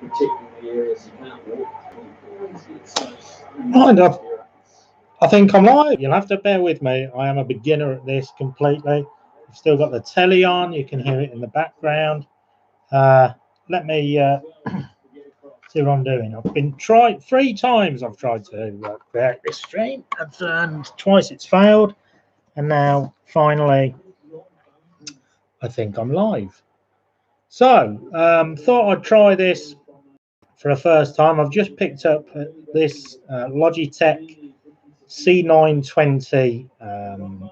particularly areas you can't walk through. Mind up. I think I'm live. You'll have to bear with me. I am a beginner at this completely. I've still got the telly on. You can hear it in the background. Let me see what I'm doing. I've been tried 3 times. I've tried to create this stream, and twice it's failed. And now, finally, I think I'm live. So, thought I'd try this for a first time. I've just picked up this Logitech C920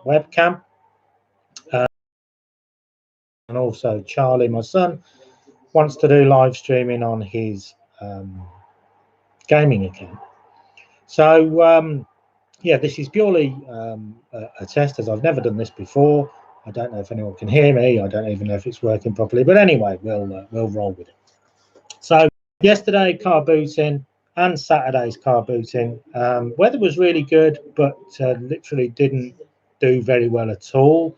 webcam, and also Charlie, my son, wants to do live streaming on his gaming account. So yeah, this is purely a test, as I've never done this before. I don't know if anyone can hear me. I don't even know if it's working properly, but anyway, we'll roll with it. So yesterday car booting and Saturday's car booting. Weather was really good, but literally didn't do very well at all.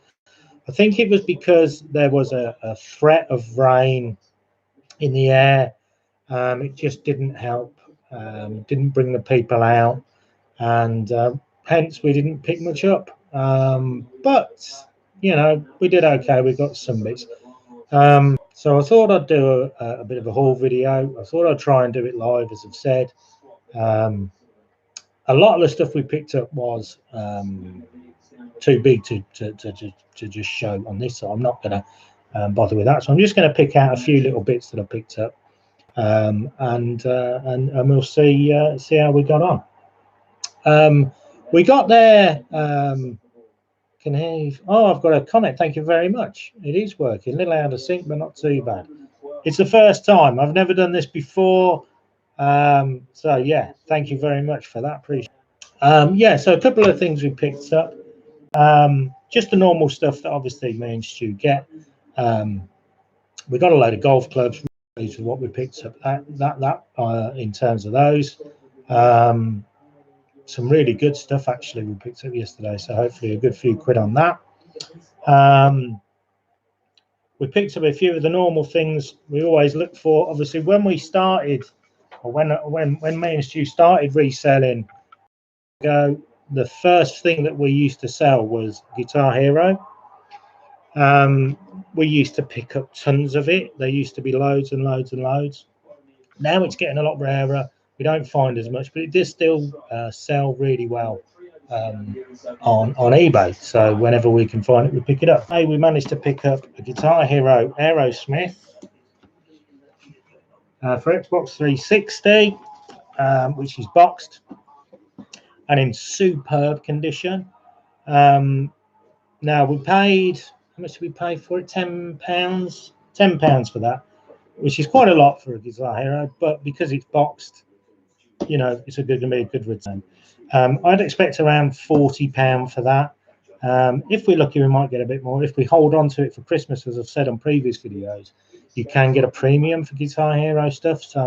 I think it was because there was a threat of rain in the air. It just didn't help, didn't bring the people out, and hence we didn't pick much up. But, you know, we did okay. We got some bits. So I thought I'd do a bit of a haul video. I thought I'd try and do it live, as I've said. A lot of the stuff we picked up was too big to just show on this, so I'm not going to bother with that. So I'm just going to pick out a few little bits that I picked up, and we'll see how we got on. We got there. Can hear you. Oh, I've got a comment. Thank you very much. It is working. A little out of sync, but not too bad. It's the first time. I've never done this before. So yeah, thank you very much for that. Appreciate it. Yeah, so a couple of things we picked up. Just the normal stuff that obviously me and Stu get. We got a load of golf clubs. These are what we picked up. That in terms of those. Some really good stuff actually we picked up yesterday, so hopefully a good few quid on that. We picked up a few of the normal things we always look for. Obviously, when we started, or when me and Stu started reselling, the first thing that we used to sell was Guitar Hero. We used to pick up tons of it. There used to be loads and loads and loads. Now it's getting a lot rarer. We don't find as much, but it does still sell really well on eBay. So whenever we can find it, we pick it up. Hey, we managed to pick up a Guitar Hero Aerosmith for Xbox 360, which is boxed and in superb condition. Now we paid, how much did we pay for it? £10. £10 for that, which is quite a lot for a Guitar Hero, but because it's boxed, you know, it's going to be a good return. I'd expect around £40 for that. If we're lucky, we might get a bit more. If we hold on to it for Christmas, as I've said on previous videos, you can get a premium for Guitar Hero stuff. So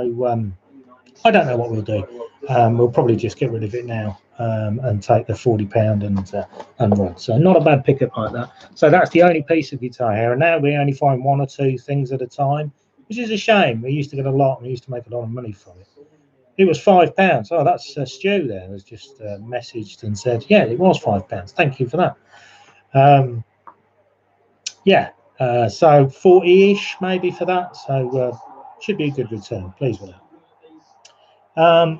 I don't know what we'll do. We'll probably just get rid of it now and take the £40 and run. So not a bad pickup like that. So that's the only piece of Guitar Hero. Now we only find 1 or 2 things at a time, which is a shame. We used to get a lot, and we used to make a lot of money from it. It was £5. Oh, that's Stu there has just messaged and said, yeah, it was £5. Thank you for that. Yeah, so 40-ish maybe for that. So should be a good return. Pleased with that.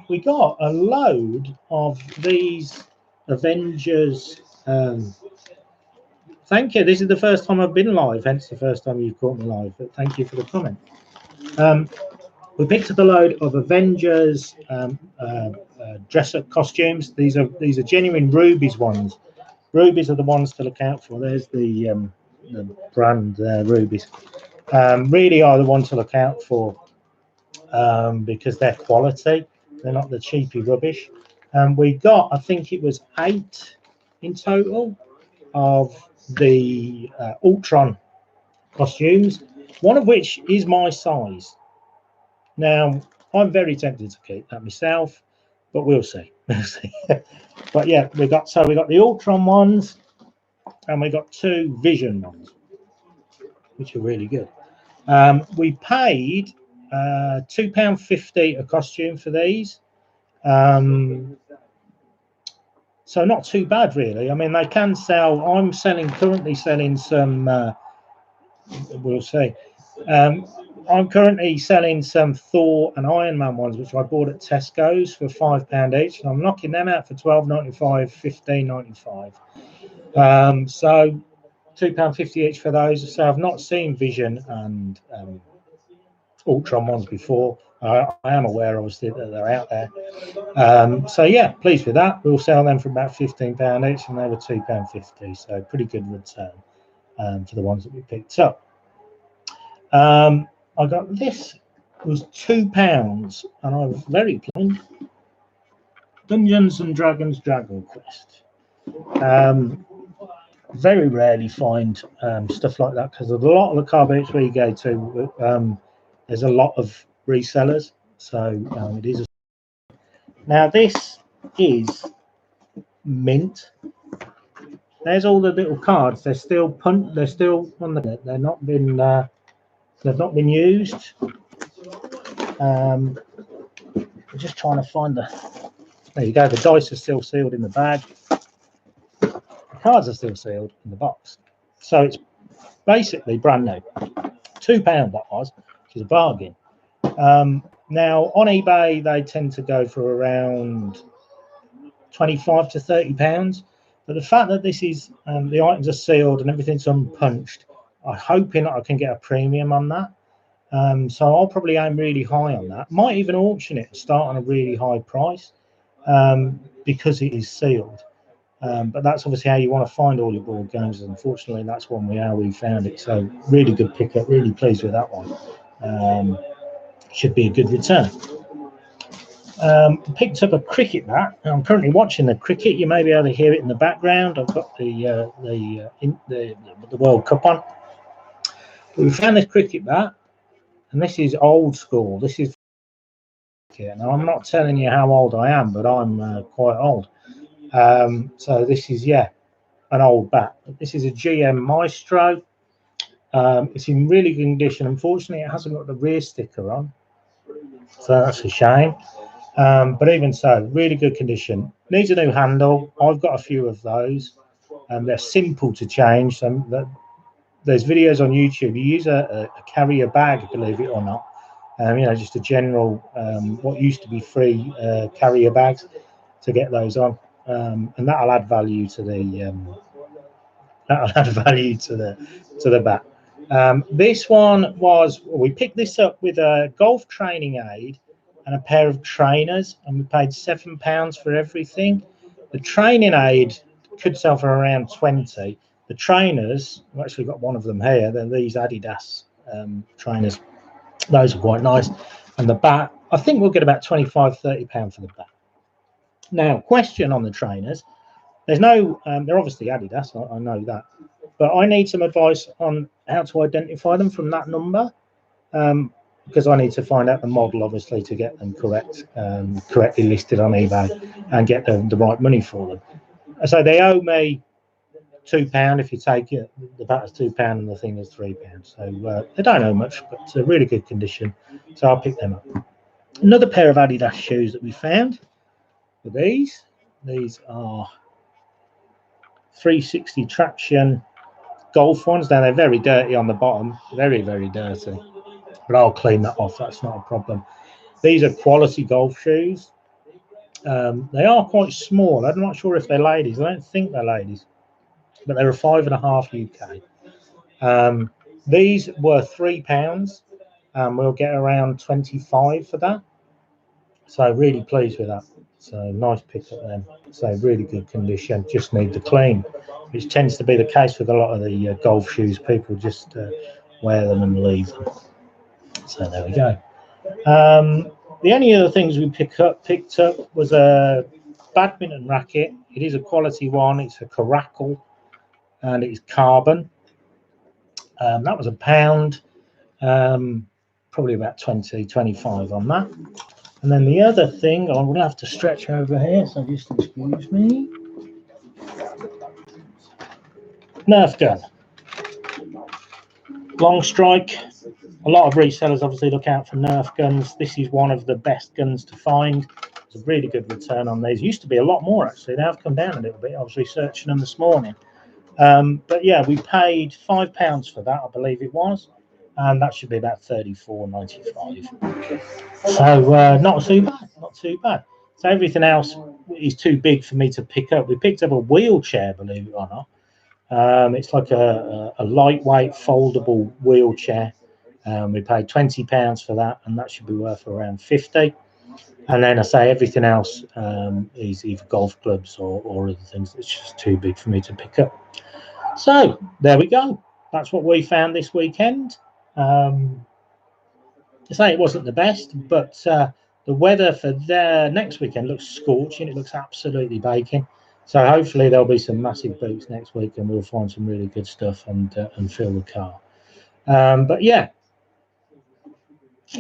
We got a load of these Avengers. Thank you. This is the first time I've been live, hence the first time you've caught me live. But thank you for the comment. We picked up a load of Avengers dress-up costumes. These are genuine Rubies ones. Rubies are the ones to look out for. There's the brand Rubies. Really are the ones to look out for because they're quality. They're not the cheapy rubbish. We got, I think it was 8 in total of the Ultron costumes, one of which is my size. Now, I'm very tempted to keep that myself, but we'll see. We'll see. But yeah, we got the Ultron ones, and we got 2 Vision ones, which are really good. We paid £2.50 a costume for these. So not too bad, really. I mean, they can sell. I'm currently selling some. We'll see. I'm currently selling some Thor and Iron Man ones, which I bought at Tesco's for £5 each, and I'm knocking them out for £12.95, £15.95. So £2.50 each for those. So I've not seen Vision and Ultron ones before. I am aware, obviously, that they're out there. So yeah, pleased with that. We'll sell them for about £15 each, and they were £2.50. So pretty good return for the ones that we picked up. I got this. It was £2, and I was very pleased. Dungeons and Dragons Dragon Quest. Very rarely find stuff like that, because a lot of the car boats where you go to, there's a lot of resellers. So it is. Now this is mint. There's all the little cards. They're still They're still on the. They're not been. They've not been used. I'm just trying to find the. There you go. The dice are still sealed in the bag. The cards are still sealed in the box. So it's basically brand new. £2 that was, which is a bargain. Now on eBay they tend to go for around £25 to £30. But the fact that this is the items are sealed and everything's unpunched, I'm hoping that I can get a premium on that. So I'll probably aim really high on that. Might even auction it and start on a really high price because it is sealed. But that's obviously how you want to find all your board games. Unfortunately, that's how we found it. So really good pickup. Really pleased with that one. Should be a good return. Picked up a cricket bat. I'm currently watching the cricket. You may be able to hear it in the background. I've got the World Cup on. But we found this cricket bat, and this is old school. This is cricket. Now I'm not telling you how old I am, but I'm quite old. So this is an old bat. This is a GM Maestro. It's in really good condition. Unfortunately, it hasn't got the rear sticker on, so that's a shame. But even so, really good condition. Needs a new handle. I've got a few of those, and they're simple to change. So there's videos on YouTube. You use a carrier bag, believe it or not. Just a general what used to be free carrier bags to get those on, and that'll add value to the bat. This one we picked this up with a golf training aid and a pair of trainers, and we paid £7 for everything. The training aid could sell for around 20. The trainers, I've actually got one of them here. They're these Adidas trainers. Those are quite nice. And the bat, I think we'll get about £25–30 for the bat. Now, question on the trainers. There's no, they're obviously Adidas, I know that. But I need some advice on how to identify them from that number. Because I need to find out the model, obviously, to get them correctly listed on eBay and get the right money for them. So they owe me £2 if you take it. The bat is £2 and the thing is £3. So they don't owe much, but it's a really good condition. So I'll pick them up. Another pair of Adidas shoes that we found were these. These are 360 traction golf ones. Now they're very dirty on the bottom, very, very dirty. But I'll clean that off. That's not a problem. These are quality golf shoes. They are quite small. I'm not sure if they're ladies. I don't think they're ladies, but they're a 5.5 UK. These were £3. We'll get around 25 for that. So really pleased with that. So nice pickup then. So really good condition. Just need to clean, which tends to be the case with a lot of the golf shoes. People just wear them and leave them. So there we go. The only other things we picked up was a badminton racket. It is a quality one. It's a Caracal, and it's carbon. That was £1. Probably about 20–25 on that. And then the other thing, I'm going to have to stretch over here, so just excuse me. Nerf gun. Long strike. A lot of resellers obviously look out for Nerf guns. This is one of the best guns to find. It's a really good return on these. Used to be a lot more actually. They have come down a little bit. I was researching them this morning. But yeah, we paid £5 for that, I believe it was, and that should be about $34.95. So not too bad, not too bad. So everything else is too big for me to pick up. We picked up a wheelchair, believe it or not. It's like a lightweight foldable wheelchair. We paid £20 for that, and that should be worth around 50. And then I say everything else is either golf clubs or other things that's just too big for me to pick up. So there we go. That's what we found this weekend. To say it wasn't the best, but the weather for the next weekend looks scorching. It looks absolutely baking. So hopefully there'll be some massive boots next week, and we'll find some really good stuff and fill the car. But yeah,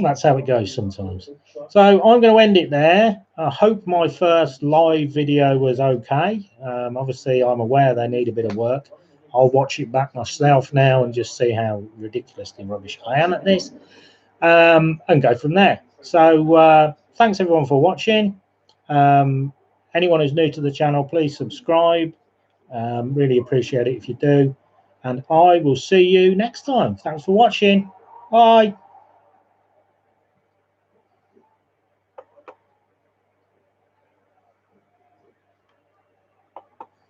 that's how it goes sometimes. So I'm going to end it there. I hope my first live video was okay. Obviously, I'm aware they need a bit of work. I'll watch it back myself now and just see how ridiculously rubbish I am at this, and go from there. So thanks everyone for watching. Anyone who's new to the channel, please subscribe. Really appreciate it if you do. And I will see you next time. Thanks for watching. Bye.